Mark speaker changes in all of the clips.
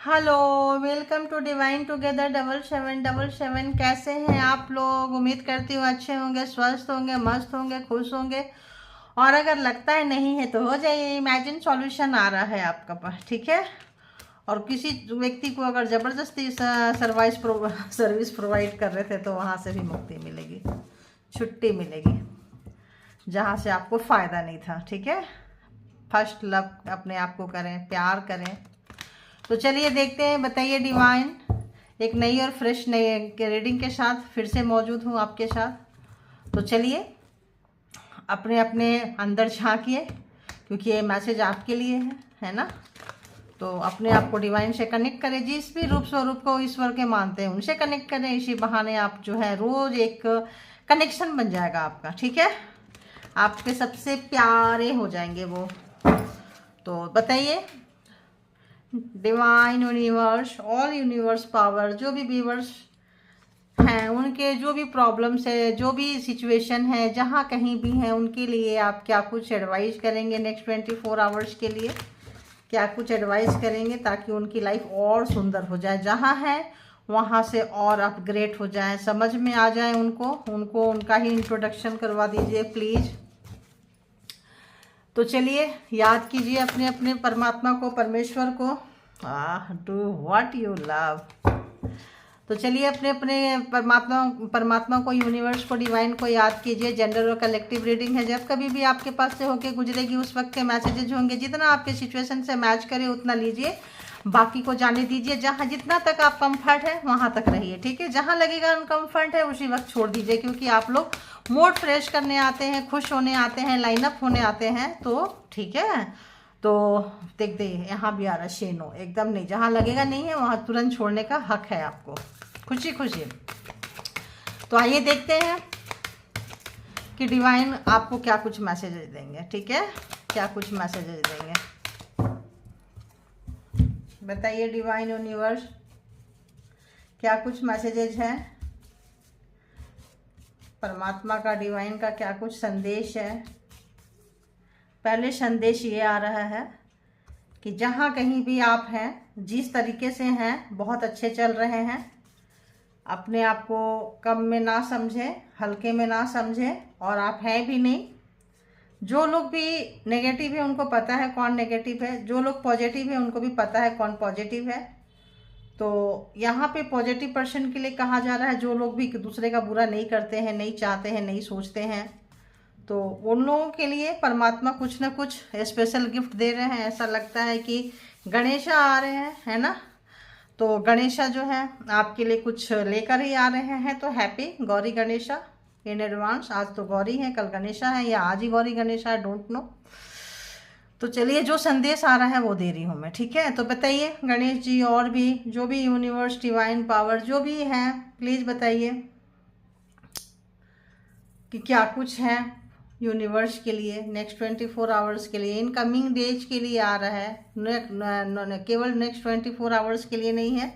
Speaker 1: Hello, welcome to divine together 7777। कैसे हैं आप लोग? उम्मीद करती हूँ अच्छे होंगे, स्वस्थ होंगे, मस्त होंगे, खुश होंगे। और अगर लगता है नहीं है तो हो जाइए, इमेजिन सॉल्यूशन आ रहा है आपका पास, ठीक है। और किसी व्यक्ति को अगर ज़बरदस्ती सर्विस प्रोवाइड कर रहे थे तो वहाँ से भी मुक्ति मिलेगी, छुट्टी मिलेगी, जहाँ से आपको फ़ायदा नहीं था, ठीक है। फर्स्ट लव अपने आप को करें, प्यार करें। तो चलिए देखते हैं। बताइए डिवाइन, एक नई और फ्रेश नई के रीडिंग के साथ फिर से मौजूद हूँ आपके साथ। तो चलिए अपने अपने अंदर झांकिए, क्योंकि ये मैसेज आपके लिए है ना। तो अपने आप को डिवाइन से कनेक्ट करें, जिस भी रूप स्वरूप को ईश्वर के मानते हैं उनसे कनेक्ट करें। इसी बहाने आप जो है रोज़ एक कनेक्शन बन जाएगा आपका, ठीक है। आपके सबसे प्यारे हो जाएंगे वो। तो बताइए divine universe, all universe power, जो भी व्यूवर्स हैं उनके जो भी प्रॉब्लम्स है, जो भी सिचुएशन है, जहाँ कहीं भी हैं, उनके लिए आप क्या कुछ एडवाइस करेंगे नेक्स्ट 24 आवर्स के लिए? क्या कुछ एडवाइस करेंगे ताकि उनकी लाइफ और सुंदर हो जाए, जहाँ है वहाँ से और अपग्रेड हो जाए, समझ में आ जाए उनको उनका ही इंट्रोडक्शन करवा दीजिए प्लीज़। तो चलिए याद कीजिए अपने अपने परमात्मा को, परमेश्वर को। Do what you love. तो चलिए अपने अपने परमात्मा को, यूनिवर्स को, डिवाइन को याद कीजिए। जेंडर और कलेक्टिव रीडिंग है। जब कभी भी आपके पास से होके गुजरेगी उस वक्त के मैसेजेज होंगे, जितना आपके सिचुएशन से मैच करे उतना लीजिए, बाकी को जाने दीजिए। जहाँ जितना तक आप कंफर्ट है वहाँ तक रहिए, ठीक है। जहाँ लगेगा अनकंफर्ट है उसी वक्त छोड़ दीजिए, क्योंकि आप लोग मूड फ्रेश करने आते हैं, खुश होने आते हैं, लाइनअप होने आते हैं, तो ठीक है। तो देख दे यहाँ भी आ रहा शेनो, एकदम नहीं, जहाँ लगेगा नहीं है वहाँ तुरंत छोड़ने का हक है आपको, खुशी खुशी। तो आइए देखते हैं कि डिवाइन आपको क्या कुछ मैसेजेस देंगे, ठीक है। क्या कुछ मैसेजेस देंगे बताइए डिवाइन यूनिवर्स, क्या कुछ मैसेजेज हैं परमात्मा का, डिवाइन का क्या कुछ संदेश है। पहले संदेश ये आ रहा है कि जहाँ कहीं भी आप हैं, जिस तरीके से हैं, बहुत अच्छे चल रहे हैं। अपने आप को कम में ना समझें, हल्के में ना समझें, और आप हैं भी नहीं। जो लोग भी नेगेटिव है उनको पता है कौन नेगेटिव है, जो लोग पॉजिटिव है उनको भी पता है कौन पॉजिटिव है। तो यहाँ पे पॉजिटिव पर्सन के लिए कहा जा रहा है, जो लोग भी दूसरे का बुरा नहीं करते हैं, नहीं चाहते हैं, नहीं सोचते हैं, तो उन लोगों के लिए परमात्मा कुछ ना कुछ स्पेशल गिफ्ट दे रहे हैं। ऐसा लगता है कि गणेशा आ रहे हैं, है ना। तो गणेशा जो है आपके लिए कुछ लेकर ही आ रहे हैं। तो happy Gauri Ganesha in advance. आज तो गौरी है, कल गणेशा है, या आज ही गौरी गणेशा है, डोंट नो। तो चलिए जो संदेश आ रहा है वो दे रही हूँ मैं, ठीक है। तो बताइए गणेश जी, और भी जो भी यूनिवर्स, डिवाइन पावर जो भी है, प्लीज़ बताइए कि क्या कुछ है यूनिवर्स के लिए नेक्स्ट 24 आवर्स के लिए, इनकमिंग डेज के लिए आ रहा है। केवल नेक्स्ट 24 आवर्स के लिए नहीं है,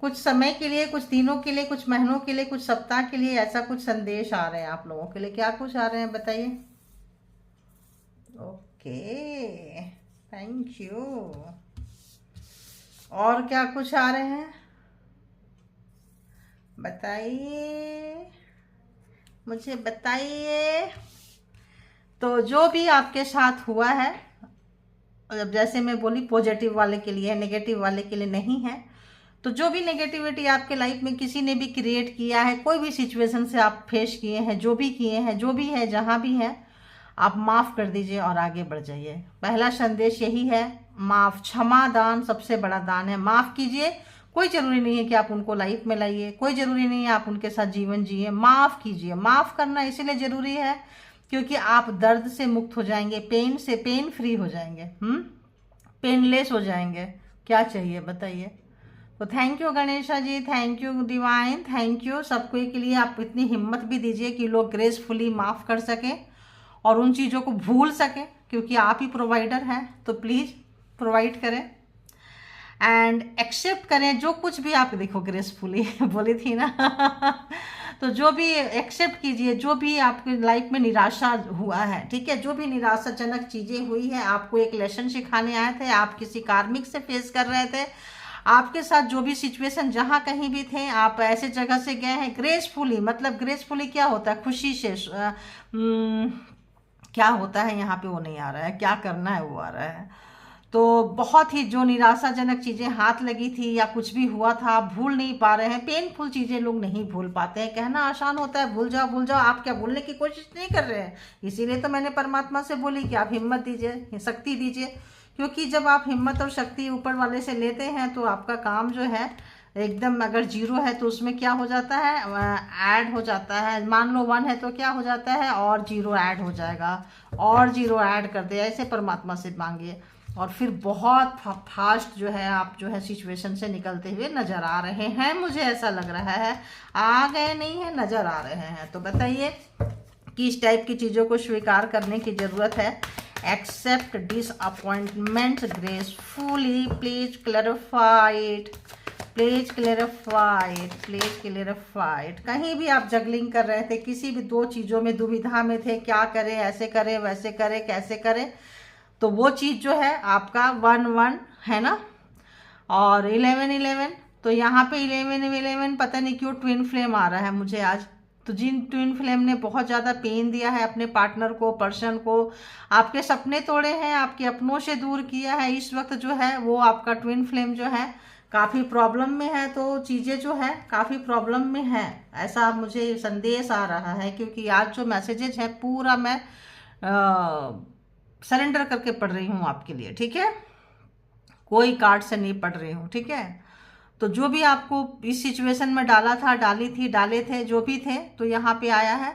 Speaker 1: कुछ समय के लिए, कुछ दिनों के लिए, कुछ महीनों के लिए, कुछ सप्ताह के लिए, ऐसा कुछ संदेश आ रहे हैं आप लोगों के लिए। क्या कुछ आ रहे हैं बताइए। Okay, thank you. और क्या कुछ आ रहे हैं बताइए, मुझे बताइए। तो जो भी आपके साथ हुआ है, अब जैसे मैं बोली पॉजिटिव वाले के लिए है, नेगेटिव वाले के लिए नहीं है। तो जो भी नेगेटिविटी आपके लाइफ में किसी ने भी क्रिएट किया है, कोई भी सिचुएशन से आप फेस किए हैं, जो भी किए हैं, जो भी है, जहाँ भी है, आप माफ़ कर दीजिए और आगे बढ़ जाइए। पहला संदेश यही है, माफ़, क्षमा दान सबसे बड़ा दान है। माफ़ कीजिए, कोई ज़रूरी नहीं है कि आप उनको लाइफ में लाइए, कोई ज़रूरी नहीं है आप उनके साथ जीवन जिए। माफ़ कीजिए। माफ़ करना इसलिए ज़रूरी है क्योंकि आप दर्द से मुक्त हो जाएंगे, पेन से, पेन फ्री हो जाएंगे, पेनलेस हो जाएंगे। क्या चाहिए बताइए। तो thank you Ganesha ji, thank you divine, thank you सबको के लिए। आप इतनी हिम्मत भी दीजिए कि लोग ग्रेसफुली माफ़ कर सकें और उन चीज़ों को भूल सकें, क्योंकि आप ही प्रोवाइडर हैं। तो प्लीज़ प्रोवाइड करें एंड एक्सेप्ट करें जो कुछ भी आप, देखो ग्रेसफुली बोली थी ना तो जो भी एक्सेप्ट कीजिए, जो भी आपकी लाइफ में निराशा हुआ है, ठीक है, जो भी निराशाजनक चीज़ें हुई है, आपको एक लेसन सिखाने आए थे, आप किसी कार्मिक से फेस कर रहे थे, आपके साथ जो भी सिचुएशन जहाँ कहीं भी थे, आप ऐसे जगह से गए हैं ग्रेसफुली, मतलब ग्रेसफुली क्या होता है, खुशी से क्या होता है यहाँ पे वो नहीं आ रहा है, क्या करना है वो आ रहा है। तो बहुत ही जो निराशाजनक चीज़ें हाथ लगी थी या कुछ भी हुआ था, आप भूल नहीं पा रहे हैं। पेनफुल चीज़ें लोग नहीं भूल पाते हैं, कहना आसान होता है भूल जाओ भूल जाओ, आप क्या भूलने की कोशिश नहीं कर रहे हैं। इसीलिए तो मैंने परमात्मा से बोली कि आप हिम्मत दीजिए, शक्ति दीजिए, क्योंकि जब आप हिम्मत और शक्ति ऊपर वाले से लेते हैं तो आपका काम जो है एकदम, अगर जीरो है तो उसमें क्या हो जाता है, ऐड हो जाता है। मान लो 1 है तो क्या हो जाता है, और जीरो ऐड हो जाएगा, और जीरो ऐड कर दे। ऐसे परमात्मा से मांगिए और फिर बहुत फास्ट जो है आप जो है सिचुएशन से निकलते हुए नज़र आ रहे हैं। मुझे ऐसा लग रहा है आ गए नहीं है, नज़र आ रहे हैं। तो बताइए किस टाइप की चीज़ों को स्वीकार करने की ज़रूरत है। Accept disappointment gracefully, please clarified, please clarified, please clarified. कहीं भी आप जगलिंग कर रहे थे, किसी भी 2 चीज़ों में दुविधा में थे, क्या करें, ऐसे करें वैसे करें कैसे करें, तो वो चीज़ जो है आपका 1-1 है ना, और 11-11। तो यहाँ पे 11-11 पता नहीं क्यों ट्विन फ्लेम आ रहा है मुझे आज। तो जिन ट्विन फ्लेम ने बहुत ज़्यादा पेन दिया है अपने पार्टनर को, पर्सन को, आपके सपने तोड़े हैं, आपके अपनों से दूर किया है, इस वक्त जो है वो आपका ट्विन फ्लेम जो है काफ़ी प्रॉब्लम में है। तो चीज़ें जो है काफ़ी प्रॉब्लम में है, ऐसा मुझे संदेश आ रहा है। क्योंकि आज जो मैसेजेज है पूरा मैं सरेंडर करके पढ़ रही हूँ आपके लिए, ठीक है, कोई कार्ड से नहीं पढ़ रही हूँ, ठीक है। तो जो भी आपको इस सिचुएशन में डाला था, डाली थी, डाले थे, जो भी थे, तो यहाँ पे आया है।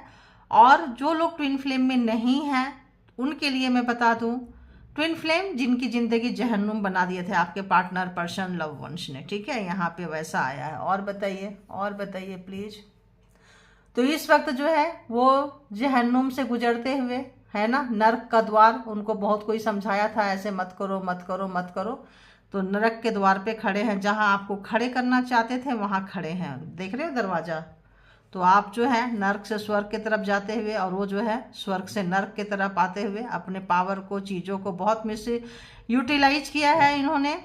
Speaker 1: और जो लोग ट्विन फ्लेम में नहीं हैं उनके लिए मैं बता दूँ, ट्विन फ्लेम जिनकी ज़िंदगी जहन्नुम बना दिए थे आपके पार्टनर, पर्सन, लव वंश ने, ठीक है, यहाँ पे वैसा आया है। और बताइए प्लीज़। तो इस वक्त जो है वो जहन्नुम से गुजरते हुए है ना, नर्क का द्वार, उनको बहुत कोई समझाया था ऐसे मत करो मत करो मत करो, तो नरक के द्वार पे खड़े हैं। जहां आपको खड़े करना चाहते थे वहां खड़े हैं, देख रहे हो दरवाजा। तो आप जो है नर्क से स्वर्ग की तरफ जाते हुए, और वो जो है स्वर्ग से नर्क की तरफ आते हुए अपने पावर को, चीज़ों को बहुत मिस यूटिलाइज किया है इन्होंने।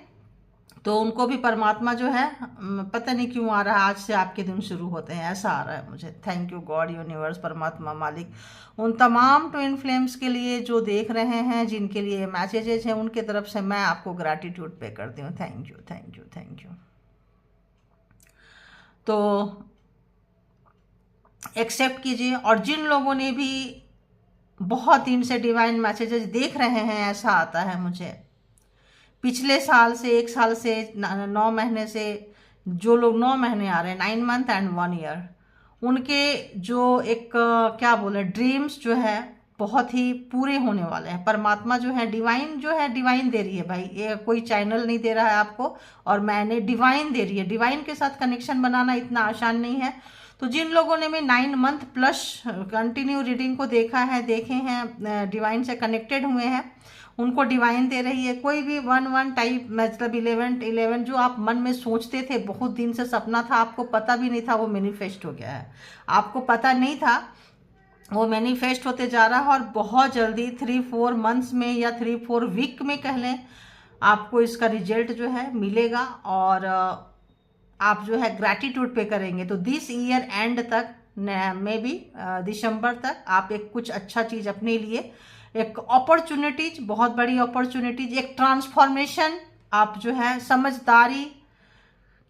Speaker 1: तो उनको भी परमात्मा जो है पता नहीं क्यों आ रहा है, आज से आपके दिन शुरू होते हैं, ऐसा आ रहा है मुझे। थैंक यू गॉड, यूनिवर्स, परमात्मा, मालिक, उन तमाम ट्विन फ्लेम्स के लिए जो देख रहे हैं, जिनके लिए मैसेजेस हैं, उनके तरफ से मैं आपको ग्रैटिट्यूड पे करती हूँ। Thank you thank you thank you. तो एक्सेप्ट कीजिए। और जिन लोगों ने भी बहुत दिन से डिवाइन मैसेजेस देख रहे हैं, ऐसा आता है मुझे पिछले साल से, 1 साल से, 9 महीने से, जो लोग 9 महीने आ रहे हैं, 9 मंथ एंड 1 ईयर, उनके जो एक क्या बोले ड्रीम्स जो है बहुत ही पूरे होने वाले हैं। परमात्मा जो है डिवाइन दे रही है भाई, ये कोई चैनल नहीं दे रहा है आपको, और मैंने डिवाइन दे रही है। डिवाइन के साथ कनेक्शन बनाना इतना आसान नहीं है। तो जिन लोगों ने भी 9 मंथ प्लस कंटिन्यू रीडिंग को देखा है, देखे हैं, डिवाइन से कनेक्टेड हुए हैं, उनको डिवाइन दे रही है। कोई भी 1-1 टाइप, मतलब 11 जो आप मन में सोचते थे, बहुत दिन से सपना था, आपको पता भी नहीं था, वो मैनिफेस्ट हो गया है। आपको पता नहीं था, वो मैनिफेस्ट होते जा रहा है, और बहुत जल्दी 3-4 मंथ्स में या 3-4 वीक में कह लें, आपको इसका रिजल्ट जो है मिलेगा। और आप जो है ग्रैटिट्यूड पे करेंगे। तो दिस ईयर एंड तक, मे बी दिसंबर तक, आप एक कुछ अच्छा चीज़ अपने लिए, एक अपॉर्चुनिटीज, बहुत बड़ी अपॉर्चुनिटीज, एक ट्रांसफॉर्मेशन, आप जो है समझदारी,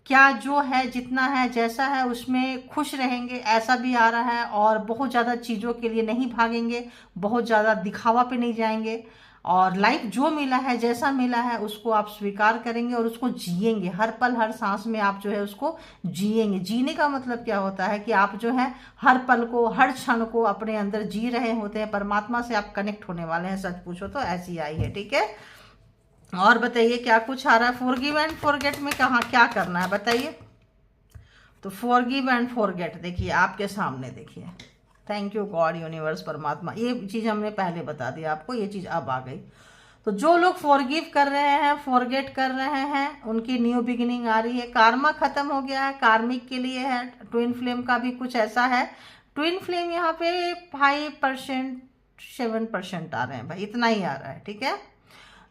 Speaker 1: क्या जो है जितना है जैसा है उसमें खुश रहेंगे, ऐसा भी आ रहा है। और बहुत ज़्यादा चीज़ों के लिए नहीं भागेंगे, बहुत ज़्यादा दिखावा पे नहीं जाएंगे, और लाइफ जो मिला है, जैसा मिला है, उसको आप स्वीकार करेंगे और उसको जिएंगे। हर पल हर सांस में आप जो है उसको जिएंगे। जीने का मतलब क्या होता है कि आप जो है हर पल को, हर क्षण को अपने अंदर जी रहे होते हैं। परमात्मा से आप कनेक्ट होने वाले हैं, सच पूछो तो ऐसी आई है, ठीक है। और बताइए क्या कुछ आ रहा है। फॉरगिव एंड फॉरगेट में कहाँ क्या करना है बताइए। तो फॉरगिव एंड फॉरगेट देखिए आपके सामने, देखिए। थैंक यू गॉड, यूनिवर्स, परमात्मा। ये चीज़ हमने पहले बता दिया आपको, ये चीज़ अब आ गई। तो जो लोग फॉरगिव कर रहे हैं, फॉरगेट कर रहे हैं, उनकी न्यू बिगिनिंग आ रही है। कार्मा खत्म हो गया है, कार्मिक के लिए है। ट्विन फ्लेम का भी कुछ ऐसा है। ट्विन फ्लेम यहाँ पे 5% 7% आ रहे हैं भाई, इतना ही आ रहा है, ठीक है।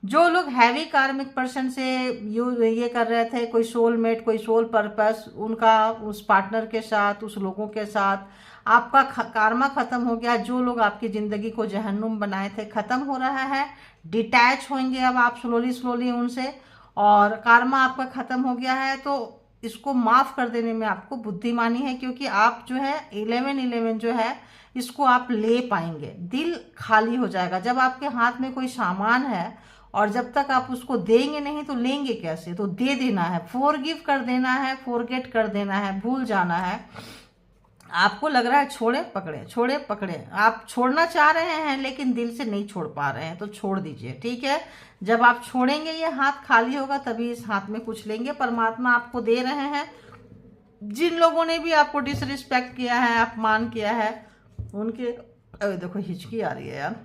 Speaker 1: जो लोग हैवी कार्मिक पर्सन से ये कर रहे थे, कोई सोलमेट, कोई सोल पर्पस, उनका उस पार्टनर के साथ, उस लोगों के साथ आपका कार्मा खत्म हो गया। जो लोग आपकी ज़िंदगी को जहन्नुम बनाए थे, ख़त्म हो रहा है। डिटैच होंगे अब आप स्लोली स्लोली उनसे, और कार्मा आपका ख़त्म हो गया है। तो इसको माफ़ कर देने में आपको बुद्धिमानी है, क्योंकि आप जो है 11-11 जो है इसको आप ले पाएंगे। दिल खाली हो जाएगा जब आपके हाथ में कोई सामान है, और जब तक आप उसको देंगे नहीं तो लेंगे कैसे। तो दे देना है, फॉरगिव कर देना है, फॉरगेट कर देना है, भूल जाना है। आपको लग रहा है छोड़े पकड़े, छोड़े पकड़े, आप छोड़ना चाह रहे हैं लेकिन दिल से नहीं छोड़ पा रहे हैं, तो छोड़ दीजिए, ठीक है। जब आप छोड़ेंगे ये हाथ खाली होगा, तभी इस हाथ में कुछ लेंगे। परमात्मा आपको दे रहे हैं। जिन लोगों ने भी आपको डिसरिस्पेक्ट किया है, अपमान किया है, उनके देखो हिचकी आ रही है यार,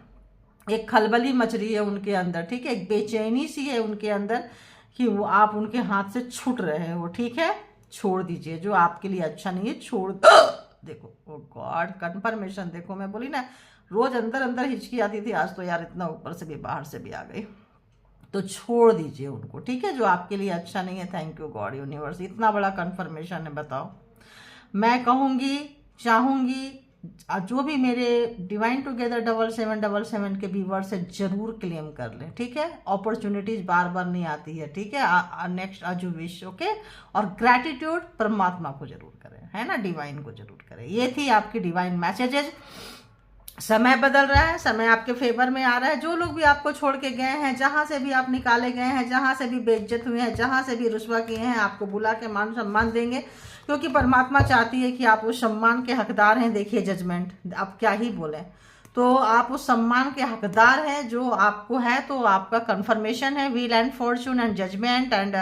Speaker 1: एक खलबली मच रही है उनके अंदर, ठीक है, एक बेचैनी सी है उनके अंदर कि वो आप उनके हाथ से छूट रहे हो, ठीक है। छोड़ दीजिए, जो आपके लिए अच्छा नहीं है छोड़ देखो। ओ गॉड, कंफर्मेशन देखो, मैं बोली ना रोज अंदर अंदर हिचकी आती थी, आज तो यार इतना ऊपर से भी बाहर से भी आ गई। तो छोड़ दीजिए उनको, ठीक है, जो आपके लिए अच्छा नहीं है। थैंक यू गॉड यूनिवर्स, इतना बड़ा कंफर्मेशन है। बताओ, मैं कहूँगी, चाहूँगी, जो भी मेरे डिवाइन टुगेदर 7777 के व्यूवर्स से जरूर क्लेम कर लें, ठीक है। अपॉर्चुनिटीज बार बार नहीं आती है, ठीक है। नेक्स्ट अजू विश, ओके। और ग्रैटिट्यूड परमात्मा को जरूर करें, है ना, डिवाइन को जरूर करें। ये थी आपकी डिवाइन मैसेजेज। समय बदल रहा है, समय आपके फेवर में आ रहा है। जो लोग भी आपको छोड़ के गए हैं, जहां से भी आप निकाले गए हैं, जहां से भी बेइज्जत हुए हैं, जहां से भी रुसवा किए हैं, आपको बुला के मान सम्मान देंगे, क्योंकि परमात्मा चाहती है कि आप उस सम्मान के हकदार हैं। देखिए जजमेंट, आप क्या ही बोलें, तो आप उस सम्मान के हकदार हैं जो आपको है। तो आपका कंफर्मेशन है, wheel and fortune and judgement and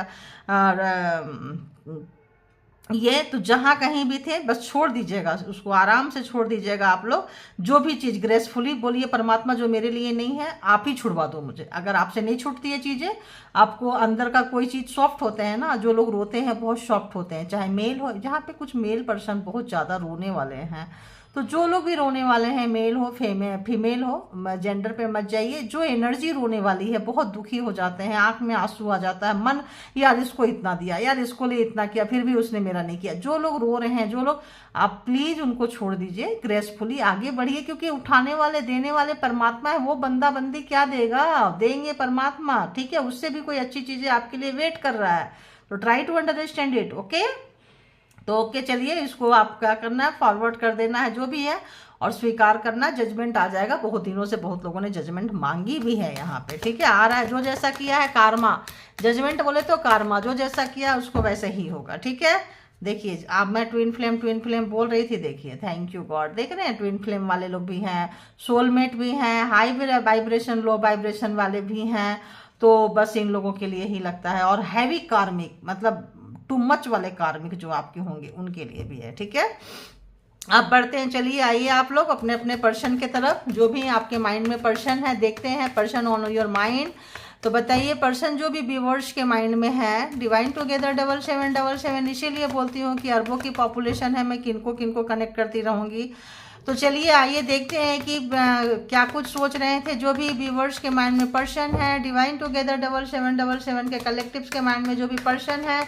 Speaker 1: ये तो जहां कहीं भी थे बस छोड़ दीजिएगा, उसको आराम से छोड़ दीजिएगा। आप लोग जो भी चीज़ ग्रेसफुली बोलिए, परमात्मा जो मेरे लिए नहीं है आप ही छुड़वा दो मुझे। अगर आपसे नहीं छूटती है चीज़ें, आपको अंदर का कोई चीज़ सॉफ्ट होते हैं ना, जो लोग रोते हैं बहुत सॉफ्ट होते हैं, चाहे मेल हो, जहाँ पे कुछ मेल पर्सन बहुत ज़्यादा रोने वाले हैं, तो जो लोग भी रोने वाले हैं, मेल हो फीमेल हो, जेंडर पे मत जाइए। जो एनर्जी रोने वाली है, बहुत दुखी हो जाते हैं, आंख में आंसू आ जाता है, मन यार इसको इतना दिया, यार इसको लिए इतना किया, फिर भी उसने मेरा नहीं किया। जो लोग रो रहे हैं, जो लोग, आप प्लीज उनको छोड़ दीजिए, ग्रेसफुली आगे बढ़िए, क्योंकि उठाने वाले देने वाले परमात्मा है। वो बंदा बंदी क्या देगा, देंगे परमात्मा, ठीक है। उससे भी कोई अच्छी चीजें आपके लिए वेट कर रहा है, तो try to understand it, okay. तो ओके, चलिए इसको आप क्या करना है, फॉरवर्ड कर देना है जो भी है, और स्वीकार करना, जजमेंट आ जाएगा। बहुत दिनों से बहुत लोगों ने जजमेंट मांगी भी है यहाँ पे, ठीक है, आ रहा है। जो जैसा किया है कार्मा, जजमेंट बोले तो कार्मा, जो जैसा किया उसको वैसे ही होगा, ठीक है। देखिए अब मैं ट्विन फ्लेम बोल रही थी, देखिए, थैंक यू गॉड। देख रहे हैं ट्विन फ्लेम वाले लोग भी हैं, सोलमेट भी हैं, हाई वाइब्रेशन लो वाइब्रेशन वाले भी हैं। तो बस इन लोगों के लिए ही लगता है। और हैवी कार्मिक, मतलब टू मच वाले कार्मिक जो आपके होंगे, उनके लिए भी है, ठीक है। आप बढ़ते हैं, चलिए आइए आप लोग अपने अपने पर्सन के तरफ। जो भी आपके माइंड में पर्सन है, देखते हैं पर्सन ऑन योर माइंड। तो बताइए पर्सन जो भी व्यूअर्स के माइंड में है, डिवाइन टुगेदर 7777, इसीलिए बोलती हूँ कि अरबों की पॉपुलेशन है, मैं किनको किनको कनेक्ट करती रहूँगी। तो चलिए आइए देखते हैं कि क्या कुछ सोच रहे थे जो भी व्यूअर्स के माइंड में पर्सन है, डिवाइन टुगेदर 7777 के कलेक्टिव्स के माइंड में जो भी पर्सन है,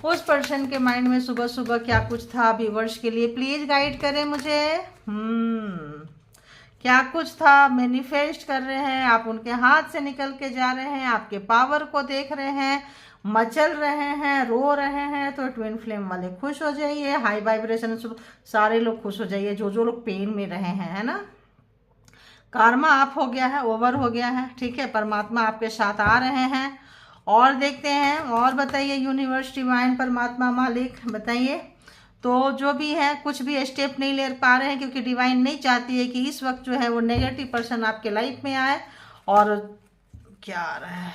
Speaker 1: उस पर्सन के माइंड में सुबह सुबह क्या कुछ था व्यूअर्स के लिए। प्लीज गाइड करें मुझे। क्या कुछ था, मैनिफेस्ट कर रहे हैं आप, उनके हाथ से निकल के जा रहे हैं, आपके पावर को देख रहे हैं, मचल रहे हैं, रो रहे हैं। तो ट्विन फ्लेम वाले खुश हो जाइए, हाई वाइब्रेशन सारे लोग खुश हो जाइए, जो जो लोग पेन में रहे हैं, है ना। कार्मा आप हो गया है, ओवर हो गया है, ठीक है। परमात्मा आपके साथ आ रहे हैं। और देखते हैं, और बताइए यूनिवर्स, डिवाइन, परमात्मा, मालिक, बताइए। तो जो भी है, कुछ भी स्टेप नहीं ले पा रहे हैं, क्योंकि डिवाइन नहीं चाहती है कि इस वक्त जो है वो नेगेटिव पर्सन आपके लाइफ में आए। और क्या आ रहा है,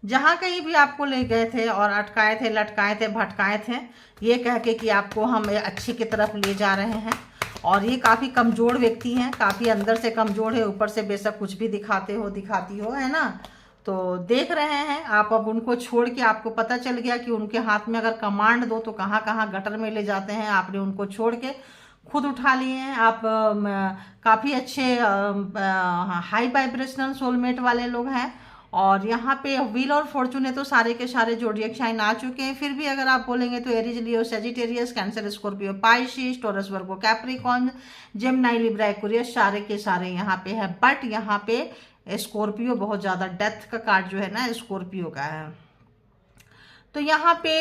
Speaker 1: जहां कहीं भी आपको ले गए थे और अटकाए थे, लटकाए थे, भटकाए थे, ये कह के कि आपको हम अच्छे की तरफ ले जा रहे हैं। और ये काफ़ी कमज़ोर व्यक्ति हैं, काफ़ी अंदर से कमज़ोर है, ऊपर से बेशक कुछ भी दिखाते हो, दिखाती हो, है ना। तो देख रहे हैं आप, अब उनको छोड़ के आपको पता चल गया कि उनके हाथ में अगर कमांड दो तो कहाँ कहाँ गटर में ले जाते हैं। आपने उनको छोड़ के खुद उठा लिए हैं आप, काफ़ी अच्छे हाई वाइब्रेशनल सोलमेट वाले लोग हैं। और यहाँ पे व्हील और फॉर्चून है तो सारे के सारे जोडियक साइन आ चुके हैं। फिर भी अगर आप बोलेंगे तो Aries, Leo, Sagittarius, Cancer, Scorpio, Pisces, Taurus, Virgo, Capricorn, Gemini, Libra, Aquarius सारे के सारे यहाँ पे है। बट यहाँ पे स्कॉर्पियो बहुत ज़्यादा, डेथ का कार्ड जो है ना स्कॉर्पियो का है। तो यहाँ पे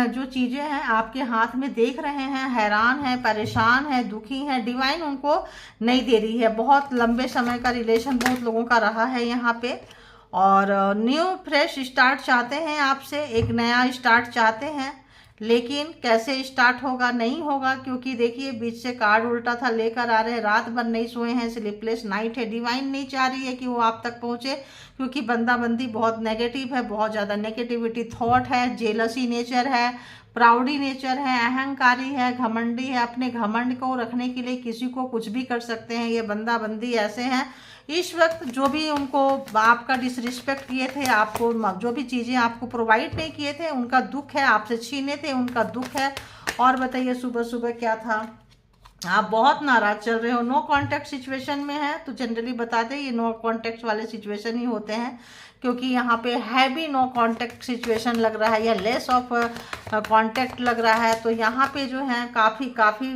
Speaker 1: जो चीज़ें हैं आपके हाथ में देख रहे हैं, हैरान है, परेशान है, दुखी है, डिवाइन उनको नहीं दे रही है। बहुत लंबे समय का रिलेशन बहुत लोगों का रहा है यहाँ पे, और न्यू फ्रेश स्टार्ट चाहते हैं आपसे, एक नया स्टार्ट चाहते हैं। लेकिन कैसे स्टार्ट होगा, नहीं होगा, क्योंकि देखिए बीच से कार्ड उल्टा था लेकर आ रहे हैं, रात भर नहीं सोए हैं, स्लीपलेस नाइट है। डिवाइन नहीं चाह रही है कि वो आप तक पहुंचे, क्योंकि बंदी बहुत नेगेटिव है, बहुत ज़्यादा नेगेटिविटी थॉट है, जेलसी नेचर है, प्राउडी नेचर है, अहंकारी है, घमंडी है। अपने घमंड को रखने के लिए किसी को कुछ भी कर सकते हैं। ये बंदी ऐसे हैं इस वक्त, जो भी उनको आपका डिसरिस्पेक्ट किए थे, आपको जो भी चीज़ें आपको प्रोवाइड नहीं किए थे, उनका दुख है, आपसे छीने थे उनका दुख है। और बताइए सुबह सुबह क्या था, आप बहुत नाराज चल रहे हो, नो कांटेक्ट सिचुएशन में है। तो जनरली बताते हैं ये नो कांटेक्ट वाले सिचुएशन ही होते हैं, क्योंकि यहाँ पे हैवी नो कांटेक्ट सिचुएशन लग रहा है या लेस ऑफ कांटेक्ट लग रहा है। तो यहाँ पे जो है काफ़ी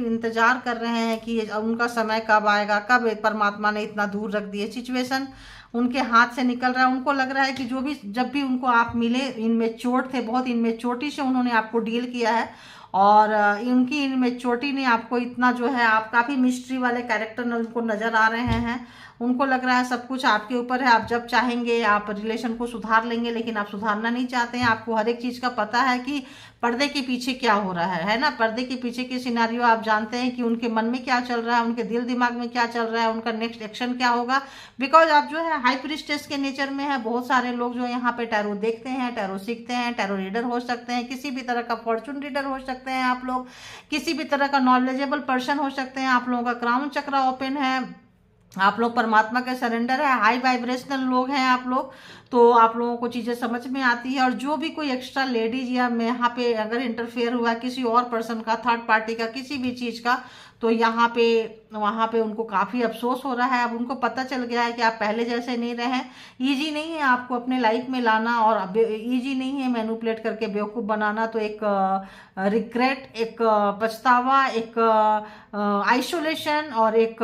Speaker 1: इंतजार कर रहे हैं कि उनका समय कब आएगा, कब परमात्मा ने इतना दूर रख दिए, सिचुएशन उनके हाथ से निकल रहा है। उनको लग रहा है कि जब भी उनको आप मिले, इनमें चोट थे बहुत, इनमें चोटी से उन्होंने आपको डील किया है, और इनकी इनमें चोटी ने आपको इतना जो है, आप काफ़ी मिस्ट्री वाले कैरेक्टर उनको नज़र आ रहे हैं। उनको लग रहा है सब कुछ आपके ऊपर है, आप जब चाहेंगे आप रिलेशन को सुधार लेंगे, लेकिन आप सुधारना नहीं चाहते हैं। आपको हर एक चीज़ का पता है कि पर्दे के पीछे क्या हो रहा है ना, पर्दे के पीछे के सिनारियो आप जानते हैं कि उनके मन में क्या चल रहा है, उनके दिल दिमाग में क्या चल रहा है, उनका नेक्स्ट एक्शन क्या होगा। बिकॉज आप जो है हाई प्रीस्टेस के नेचर में है। बहुत सारे लोग जो यहाँ पे टैरो देखते हैं, टैरो सीखते हैं, टैरो रीडर हो सकते हैं, किसी भी तरह का फॉर्चून रीडर हो सकते हैं आप लोग, किसी भी तरह का नॉलेजेबल पर्सन हो सकते हैं। आप लोगों का क्राउन चक्र ओपन है, आप लोग परमात्मा के सरेंडर है, हाई वाइब्रेशनल लोग हैं आप लोग, तो आप लोगों को चीज़ें समझ में आती है। और जो भी कोई एक्स्ट्रा लेडीज या मैं यहाँ पे अगर इंटरफेयर हुआ किसी और पर्सन का, थर्ड पार्टी का, किसी भी चीज़ का, तो यहाँ पे वहाँ पे उनको काफ़ी अफसोस हो रहा है। अब उनको पता चल गया है कि आप पहले जैसे नहीं रहे। ईजी नहीं है आपको अपने लाइफ में लाना, और ईजी नहीं है मैनिपुलेट करके बेवकूफ़ बनाना। तो एक रिग्रेट, एक पछतावा, एक आइसोलेशन, और एक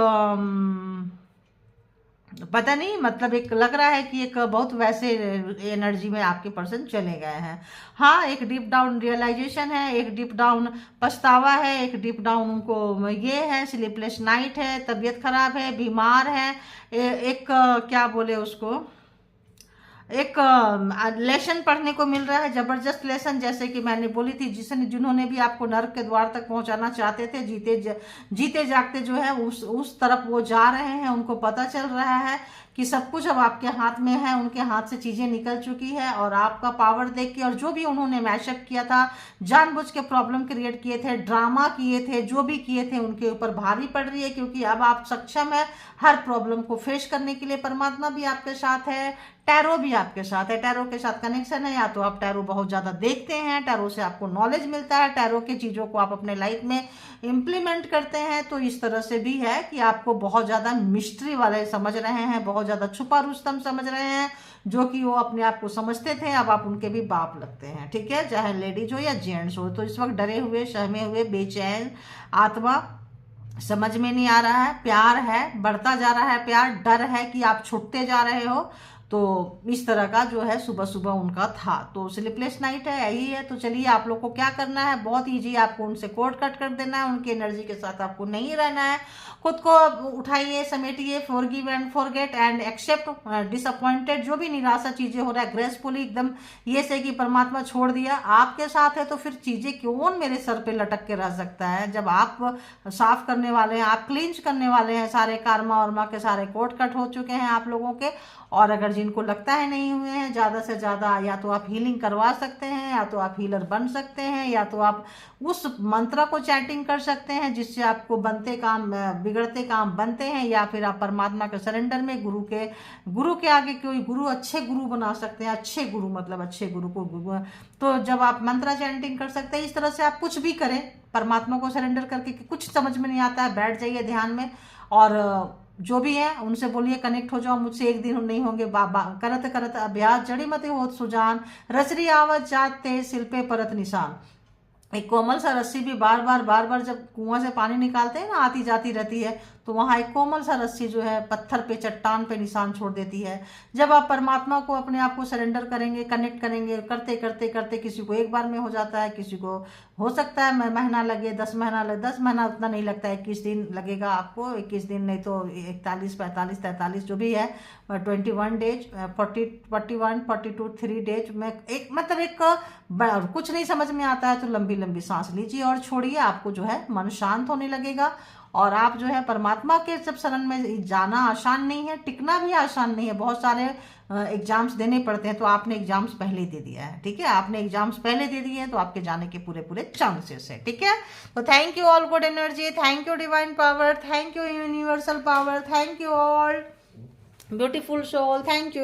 Speaker 1: पता नहीं, मतलब एक लग रहा है कि एक बहुत वैसे एनर्जी में आपके पर्सन चले गए हैं। हाँ, एक डीप डाउन रियलाइजेशन है, एक डीप डाउन पछतावा है, एक डीप डाउन उनको ये है, स्लीपलेस नाइट है, तबीयत खराब है, बीमार है, एक क्या बोले उसको, एक लेसन पढ़ने को मिल रहा है, जबरदस्त लेसन। जैसे कि मैंने बोली थी, जिन्होंने भी आपको नर्क के द्वार तक पहुंचाना चाहते थे, जीते जागते जो है उस तरफ वो जा रहे हैं। उनको पता चल रहा है कि सब कुछ अब आपके हाथ में है, उनके हाथ से चीज़ें निकल चुकी है। और आपका पावर देख के, और जो भी उन्होंने मैशअप किया था, जानबूझ के प्रॉब्लम क्रिएट किए थे, ड्रामा किए थे, जो भी किए थे, उनके ऊपर भारी पड़ रही है। क्योंकि अब आप सक्षम है हर प्रॉब्लम को फेस करने के लिए। परमात्मा भी आपके साथ है, टैरो भी आपके साथ है, टैरो के साथ कनेक्शन है। या तो आप टैरो बहुत ज़्यादा देखते हैं, टैरो से आपको नॉलेज मिलता है, टैरो की चीज़ों को आप अपने लाइफ में इम्प्लीमेंट करते हैं। तो इस तरह से भी है कि आपको बहुत ज़्यादा मिस्ट्री वाले समझ रहे हैं, बहुत ज़्यादा छुपा रुस्तम समझ रहे हैं, जो कि वो अपने आप को समझते थे, अब आप उनके भी बाप लगते हैं। ठीक है, चाहे लेडीज हो या जेंट्स हो। तो इस वक्त डरे हुए, सहमे हुए, बेचैन आत्मा, समझ में नहीं आ रहा है। प्यार है, बढ़ता जा रहा है प्यार, डर है कि आप छूटते जा रहे हो। तो इस तरह का जो है सुबह सुबह उनका था। तो स्लीपलेस नाइट है, यही है। तो चलिए, आप लोग को क्या करना है, बहुत ईजी, आपको उनसे कोड कट कर देना है। उनकी एनर्जी के साथ आपको नहीं रहना है। खुद को उठाइए, समेटिए, forgive and forget and accept disappointed, जो भी निराशा चीजें हो रहा है, ग्रेसफुली एकदम ये से कि परमात्मा छोड़ दिया, आपके साथ है तो फिर चीजें क्यों मेरे सर पे लटक के रह सकता है। जब आप साफ करने वाले हैं, आप क्लींच करने वाले हैं, सारे कार्मा वर्मा के सारे कोड कट हो चुके हैं आप लोगों के। और अगर जिनको लगता है नहीं हुए हैं, ज़्यादा से ज़्यादा या तो आप हीलिंग करवा सकते हैं, या तो आप हीलर बन सकते हैं, या तो आप उस मंत्र को चैंटिंग कर सकते हैं जिससे आपको बनते काम बिगड़ते काम बनते हैं। या फिर आप परमात्मा के सरेंडर में गुरु के आगे कोई गुरु, अच्छे गुरु बना सकते हैं। अच्छे गुरु मतलब अच्छे गुरु को तो जब आप मंत्र चैंटिंग कर सकते हैं, इस तरह से आप कुछ भी करें, परमात्मा को सरेंडर करके कि कुछ समझ में नहीं आता है, बैठ जाइए ध्यान में और जो भी है उनसे बोलिए कनेक्ट हो जाओ, मुझसे एक दिन नहीं होंगे। करत करत अभ्यास जड़ी मते होत सुजान, रसरी आवत जाते सिल पे परत निशान। एक कोमल सा रस्सी भी बार बार जब कुआं से पानी निकालते हैं ना, आती जाती रहती है, तो वहाँ एक कोमल सा रस्सी जो है पत्थर पे, चट्टान पे निशान छोड़ देती है। जब आप परमात्मा को अपने आप को सरेंडर करेंगे, कनेक्ट करेंगे, करते करते करते किसी को एक बार में हो जाता है, किसी को हो सकता है महीना लगे, 10 महीना लगे। 10 महीना उतना नहीं लगता है, 21 दिन लगेगा आपको, 21 दिन नहीं तो 41, 45, 43 जो भी है, 21 डेज, 41, 42, 3 डेज में एक मतलब एक कुछ नहीं समझ में आता है तो लंबी लंबी सांस लीजिए और छोड़िए। आपको जो है मन शांत होने लगेगा और आप जो है परमात्मा के जब शरण में जाना आसान नहीं है, टिकना भी आसान नहीं है। बहुत सारे एग्जाम्स देने पड़ते हैं, तो आपने एग्जाम्स पहले दे दिया है, ठीक है, आपने एग्जाम्स पहले दे दिए हैं, तो आपके जाने के पूरे पूरे चांसेस है, ठीक है। तो thank you all good energy, thank you divine power, thank you universal power, thank you all beautiful soul, thank you.